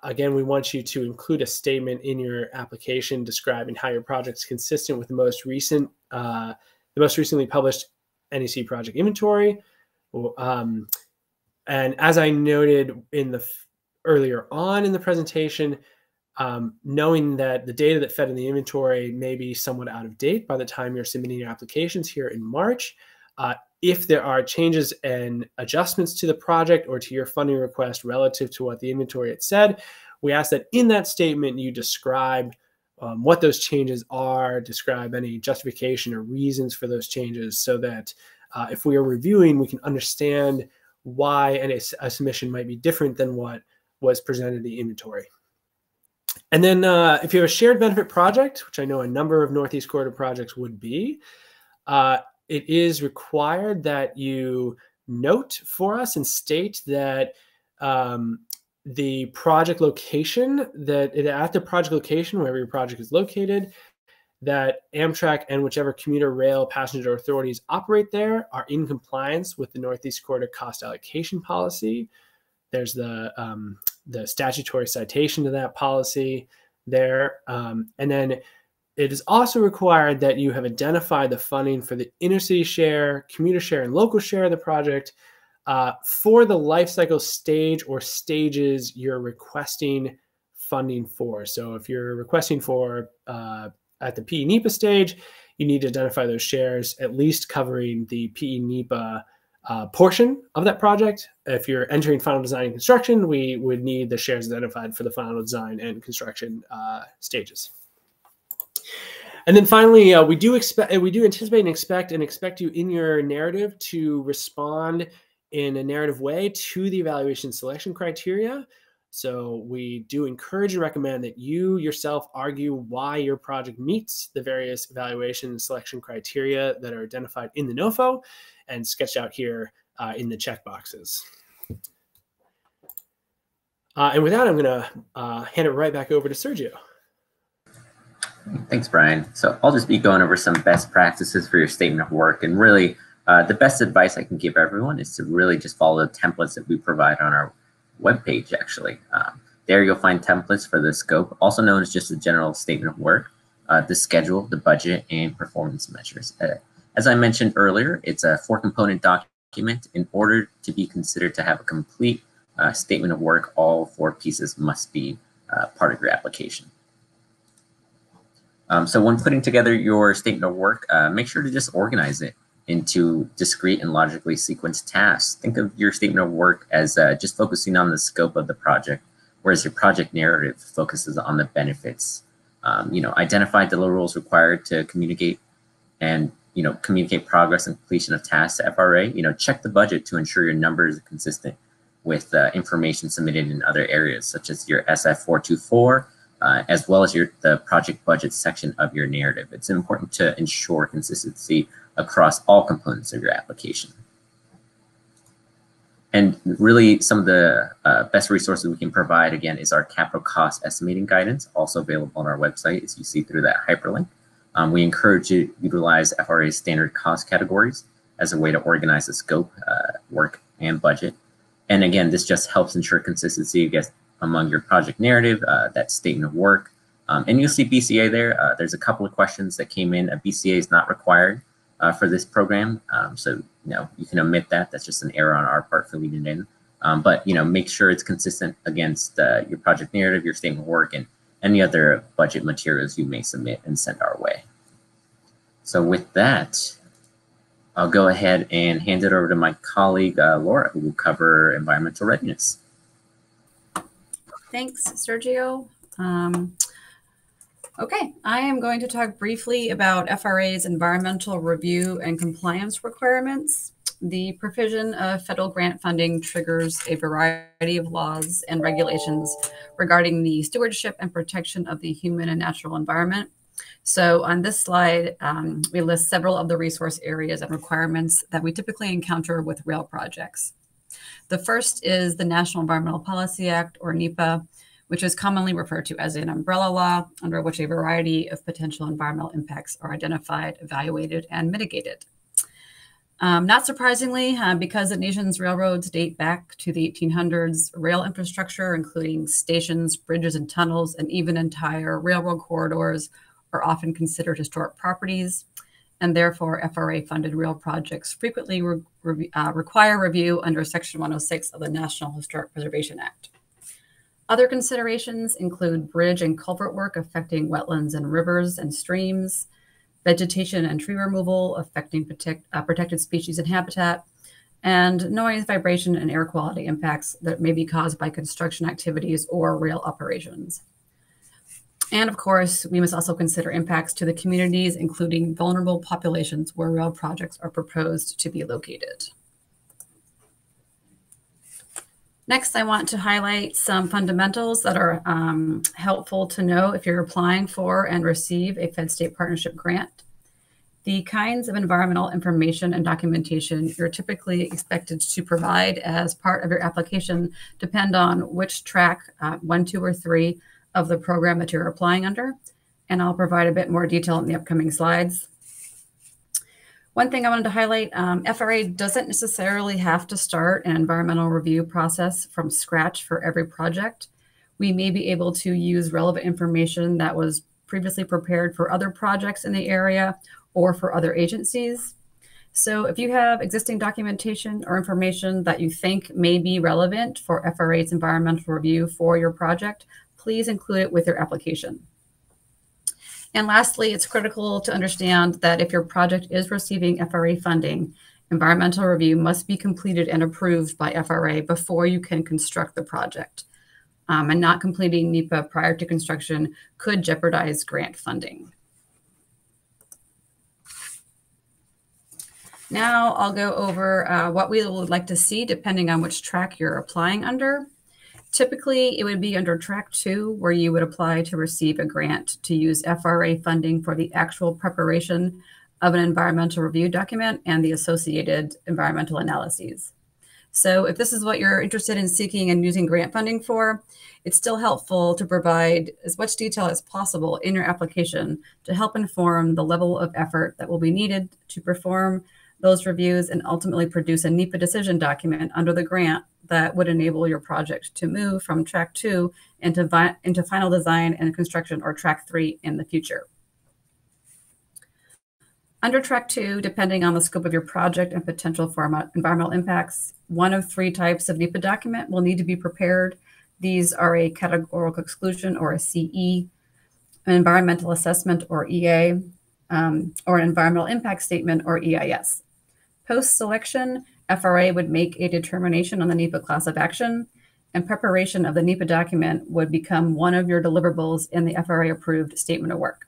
Again, we want you to include a statement in your application describing how your project is consistent with the most recently published NEC project inventory. And as I noted earlier on in the presentation, knowing that the data that fed in the inventory may be somewhat out of date by the time you're submitting your applications here in March. If there are changes and adjustments to the project or to your funding request relative to what the inventory had said, we ask that in that statement you describe what those changes are, describe any justification or reasons for those changes, so that if we are reviewing, we can understand why a submission might be different than what was presented in the inventory. And then if you have a shared benefit project, which I know a number of Northeast Corridor projects would be, it is required that you note for us and state that the project location, at the project location, wherever your project is located, that Amtrak and whichever commuter rail passenger authorities operate there are in compliance with the Northeast Corridor cost allocation policy. There's the statutory citation to that policy there. And then it is also required that you have identified the funding for the intercity share, commuter share, and local share of the project for the life cycle stage or stages you're requesting funding for. So if you're requesting for at the PE NEPA stage, you need to identify those shares, at least covering the PE NEPA portion of that project. If you're entering final design and construction, we would need the shares identified for the final design and construction stages. And then finally, we do anticipate and expect you in your narrative to respond in a narrative way to the evaluation selection criteria. So we do encourage and recommend that you yourself argue why your project meets the various evaluation and selection criteria that are identified in the NOFO and sketched out here in the checkboxes. And with that, I'm going to hand it right back over to Sergio. Thanks, Brian. So I'll just be going over some best practices for your statement of work. And really, the best advice I can give everyone is to really just follow the templates that we provide on our webpage, actually. There you'll find templates for the scope, also known as just a general statement of work, the schedule, the budget, and performance measures. As I mentioned earlier, it's a 4-component document. In order to be considered to have a complete statement of work, all 4 pieces must be part of your application. So when putting together your statement of work, make sure to just organize it into discrete and logically sequenced tasks. Think of your statement of work as just focusing on the scope of the project, whereas your project narrative focuses on the benefits. Identify deliverables required to communicate and communicate progress and completion of tasks to FRA. Check the budget to ensure your numbers are consistent with information submitted in other areas, such as your SF424, as well as the project budget section of your narrative. It's important to ensure consistency across all components of your application. And really, some of the best resources we can provide, again, is our capital cost estimating guidance, also available on our website, as you see through that hyperlink. We encourage you to utilize FRA's standard cost categories as a way to organize the scope, work, and budget. And again, this just helps ensure consistency among your project narrative, that statement of work. And you'll see BCA there. There's a couple of questions that came in. A BCA is not required for this program. So, you can omit that. That's just an error on our part filling it in. But, make sure it's consistent against your project narrative, your statement of work, and any other budget materials you may submit and send our way. So with that, I'll go ahead and hand it over to my colleague, Laura, who will cover environmental readiness. Thanks, Sergio. Okay, I am going to talk briefly about FRA's environmental review and compliance requirements. The provision of federal grant funding triggers a variety of laws and regulations regarding the stewardship and protection of the human and natural environment. So on this slide, we list several of the resource areas and requirements that we typically encounter with rail projects. The first is the National Environmental Policy Act, or NEPA, which is commonly referred to as an umbrella law, under which a variety of potential environmental impacts are identified, evaluated, and mitigated. Not surprisingly, because the nation's railroads date back to the 1800s, rail infrastructure, including stations, bridges, and tunnels, and even entire railroad corridors, are often considered historic properties, and therefore FRA-funded rail projects frequently require review under Section 106 of the National Historic Preservation Act. Other considerations include bridge and culvert work affecting wetlands and rivers and streams, vegetation and tree removal affecting protected species and habitat, and noise, vibration, and air quality impacts that may be caused by construction activities or rail operations. And of course, we must also consider impacts to the communities, including vulnerable populations where rail projects are proposed to be located. Next, I want to highlight some fundamentals that are helpful to know if you're applying for and receive a Fed-State partnership grant. The kinds of environmental information and documentation you're typically expected to provide as part of your application depend on which track, 1, 2, or 3, of the program that you're applying under, and I'll provide a bit more detail in the upcoming slides. One thing I wanted to highlight, FRA doesn't necessarily have to start an environmental review process from scratch for every project. We may be able to use relevant information that was previously prepared for other projects in the area or for other agencies. So if you have existing documentation or information that you think may be relevant for FRA's environmental review for your project, please include it with your application. And lastly, it's critical to understand that if your project is receiving FRA funding environmental review must be completed and approved by FRA before you can construct the project. And not completing NEPA prior to construction could jeopardize grant funding. Now I'll go over what we would like to see depending on which track you're applying under. Typically, it would be under track 2, where you would apply to receive a grant to use FRA funding for the actual preparation of an environmental review document and the associated environmental analyses. So if this is what you're interested in seeking and using grant funding for, it's still helpful to provide as much detail as possible in your application to help inform the level of effort that will be needed to perform those reviews and ultimately produce a NEPA decision document under the grant that would enable your project to move from track 2 into final design and construction, or track 3 in the future. Under track 2, depending on the scope of your project and potential for environmental impacts, one of 3 types of NEPA document will need to be prepared. These are a categorical exclusion, or a CE, an environmental assessment, or EA, or an environmental impact statement, or EIS. Post-selection, FRA would make a determination on the NEPA class of action, and preparation of the NEPA document would become one of your deliverables in the FRA-approved statement of work.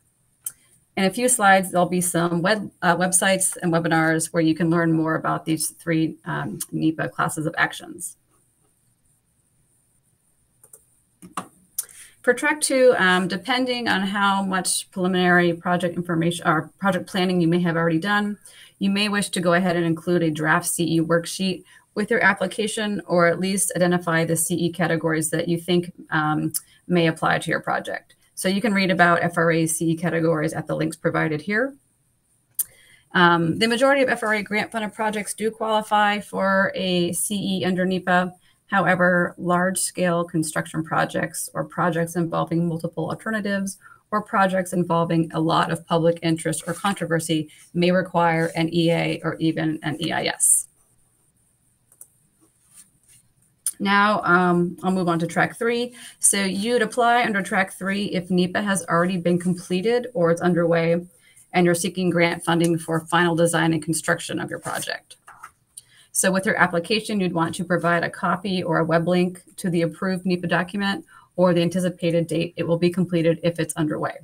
In a few slides, there'll be some websites and webinars where you can learn more about these 3 NEPA classes of actions. For track 2, depending on how much preliminary project information or project planning you may have already done, you may wish to go ahead and include a draft CE worksheet with your application, or at least identify the CE categories that you think may apply to your project. So you can read about FRA's CE categories at the links provided here. The majority of FRA grant-funded projects do qualify for a CE under NEPA. However, large-scale construction projects, or projects involving multiple alternatives, or projects involving a lot of public interest or controversy may require an EA or even an EIS. Now I'll move on to track 3. So you'd apply under track 3 if NEPA has already been completed or it's underway, and you're seeking grant funding for final design and construction of your project. So with your application, you'd want to provide a copy or a web link to the approved NEPA document or the anticipated date it will be completed if it's underway.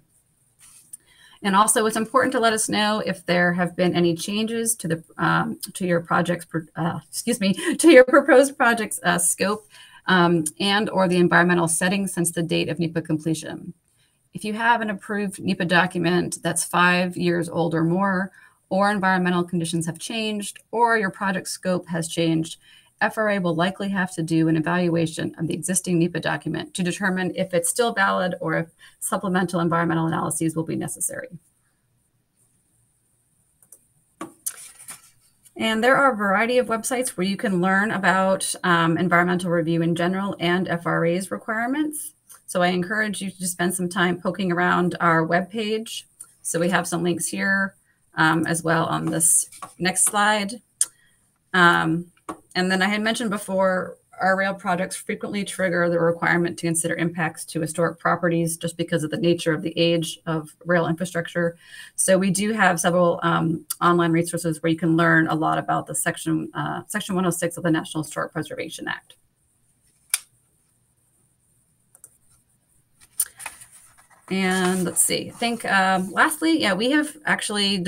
And also, it's important to let us know if there have been any changes to the to your project's to your proposed project's scope and or the environmental setting since the date of NEPA completion. If you have an approved NEPA document that's 5 years old or more, or environmental conditions have changed, or your project scope has changed, FRA will likely have to do an evaluation of the existing NEPA document to determine if it's still valid or if supplemental environmental analyses will be necessary. And there are a variety of websites where you can learn about environmental review in general and FRA's requirements. So I encourage you to spend some time poking around our webpage. So we have some links here as well on this next slide. And then I had mentioned before, our rail projects frequently trigger the requirement to consider impacts to historic properties just because of the nature of the age of rail infrastructure. So we do have several online resources where you can learn a lot about the Section 106 of the National Historic Preservation Act. And let's see, I think lastly, yeah, we have actually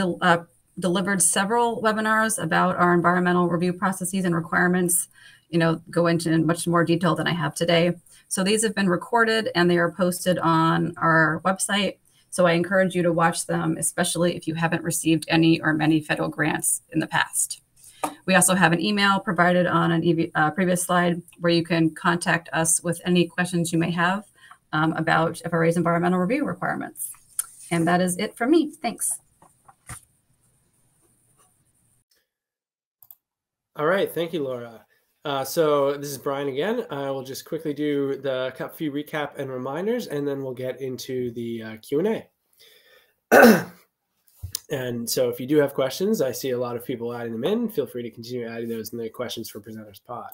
delivered several webinars about our environmental review processes and requirements, go into much more detail than I have today. So these have been recorded and they are posted on our website. So I encourage you to watch them, especially if you haven't received any or many federal grants in the past. We also have an email provided on a previous slide where you can contact us with any questions you may have about FRA's environmental review requirements. And that is it from me. Thanks. All right. Thank you, Laura. So this is Brian again. I will just quickly do the few recap and reminders, and then we'll get into the Q&A. And so if you do have questions, I see a lot of people adding them in. Feel free to continue adding those in the questions for presenters pod.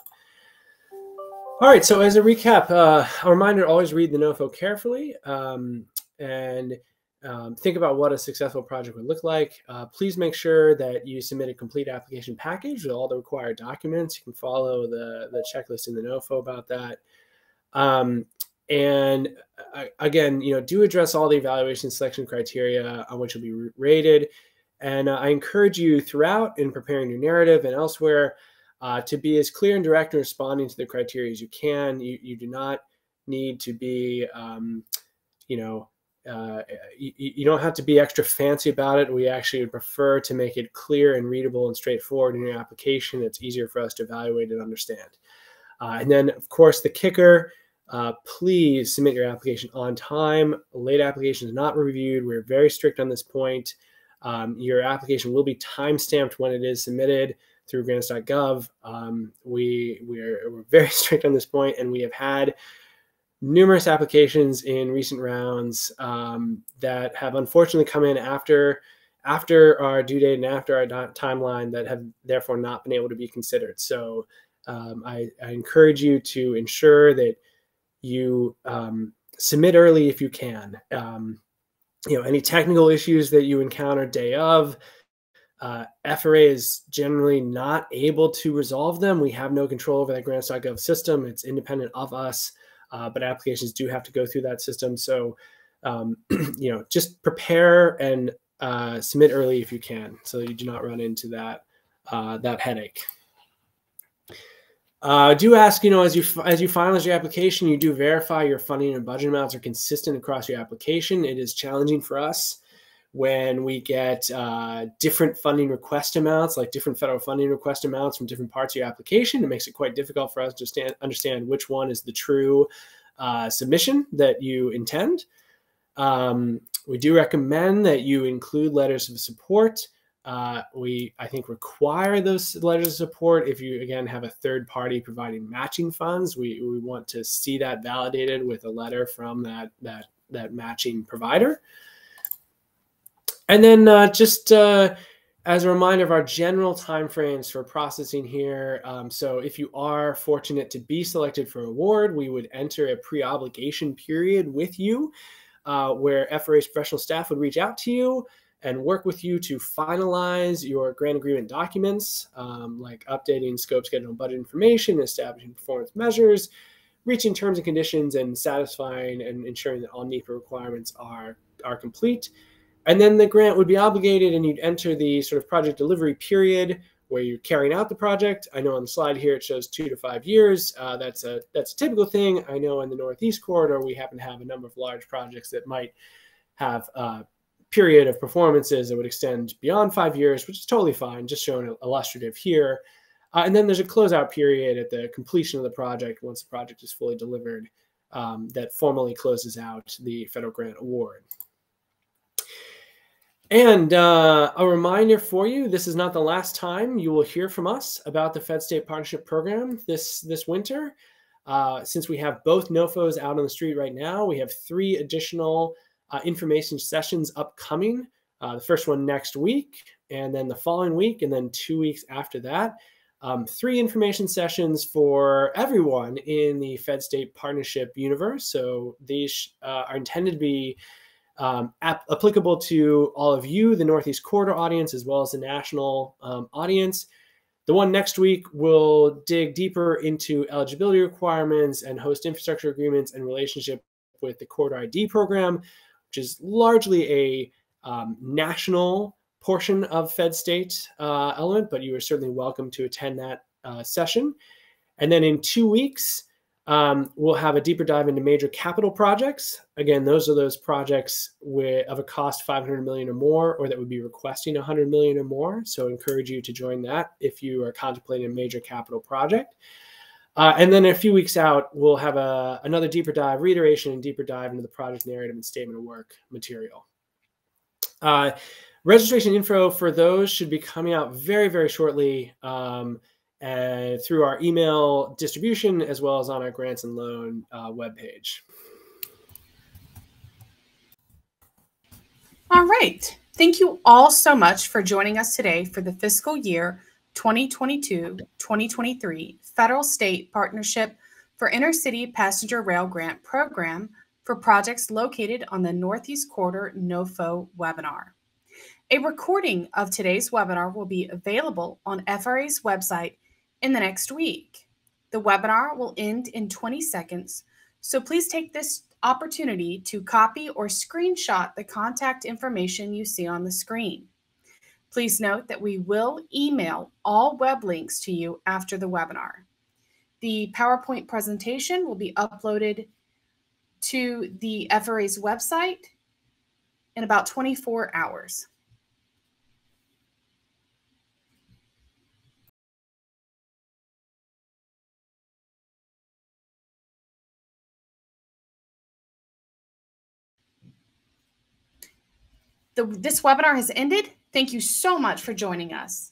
All right, so as a recap, a reminder, always read the NOFO carefully. And think about what a successful project would look like. Please make sure that you submit a complete application package with all the required documents. You can follow the checklist in the NOFO about that. And again, do address all the evaluation selection criteria on which you'll be rated. And I encourage you throughout in preparing your narrative and elsewhere to be as clear and direct in responding to the criteria as you can. You do not need to be, you don't have to be extra fancy about it. We actually would prefer to make it clear and readable and straightforward in your application. It's easier for us to evaluate and understand. And then, of course, the kicker, please submit your application on time. Late application is not reviewed. We're very strict on this point. Your application will be time-stamped when it is submitted through grants.gov. We're very strict on this point, and we have had numerous applications in recent rounds that have unfortunately come in after our due date and after our timeline that have therefore not been able to be considered. So I encourage you to ensure that you submit early if you can. Any technical issues that you encounter day of, FRA is generally not able to resolve them. We have no control over that grants.gov system. It's independent of us, but applications do have to go through that system. So, just prepare and submit early if you can, so you do not run into that headache. Do ask, as you finalize your application, you do verify your funding and budget amounts are consistent across your application. It is challenging for us when we get different funding request amounts, like different federal funding request amounts from different parts of your application. It makes it quite difficult for us to understand which one is the true submission that you intend. We do recommend that you include letters of support. I think require those letters of support if you, again, have a third party providing matching funds. We want to see that validated with a letter from that matching provider. And then just as a reminder of our general timeframes for processing here. So if you are fortunate to be selected for award, we would enter a pre-obligation period with you where FRA's professional staff would reach out to you and work with you to finalize your grant agreement documents, like updating scope, schedule, and budget information, establishing performance measures, reaching terms and conditions, and satisfying and ensuring that all NEPA requirements are complete. And then the grant would be obligated, and you'd enter the sort of project delivery period where you're carrying out the project. I know on the slide here it shows 2 to 5 years. That's a typical thing. I know in the Northeast corridor we happen to have a number of large projects that might have period of performances that would extend beyond 5 years, which is totally fine, just showing illustrative here. And then there's a closeout period at the completion of the project once the project is fully delivered that formally closes out the federal grant award. And a reminder for you, this is not the last time you will hear from us about the Fed-State Partnership Program this winter. Since we have both NOFOs out on the street right now, we have 3 additional information sessions upcoming. The first one next week, and then the following week, and then 2 weeks after that. 3 information sessions for everyone in the Fed-State Partnership universe. So these are intended to be applicable to all of you, the Northeast Corridor audience, as well as the national audience. The one next week will dig deeper into eligibility requirements and host infrastructure agreements and relationship with the Corridor ID program, which is largely a national portion of Fed-State element, but you are certainly welcome to attend that session. And then in 2 weeks, we'll have a deeper dive into major capital projects. Again, those are those projects of a cost $500 million or more, or that would be requesting $100 million or more. So I encourage you to join that if you are contemplating a major capital project. And then a few weeks out, we'll have another deeper dive, reiteration and deeper dive into the project narrative and statement of work material. Registration info for those should be coming out very, very shortly. Through our email distribution, as well as on our grants and loan webpage. All right. Thank you all so much for joining us today for the fiscal year 2022-2023 Federal State Partnership for Intercity Passenger Rail Grant Program for projects located on the Northeast Corridor NOFO webinar. A recording of today's webinar will be available on FRA's website in the next week. The webinar will end in 20 seconds, so please take this opportunity to copy or screenshot the contact information you see on the screen. Please note that we will email all web links to you after the webinar. The PowerPoint presentation will be uploaded to the FRA's website in about 24 hours. This webinar has ended. Thank you so much for joining us.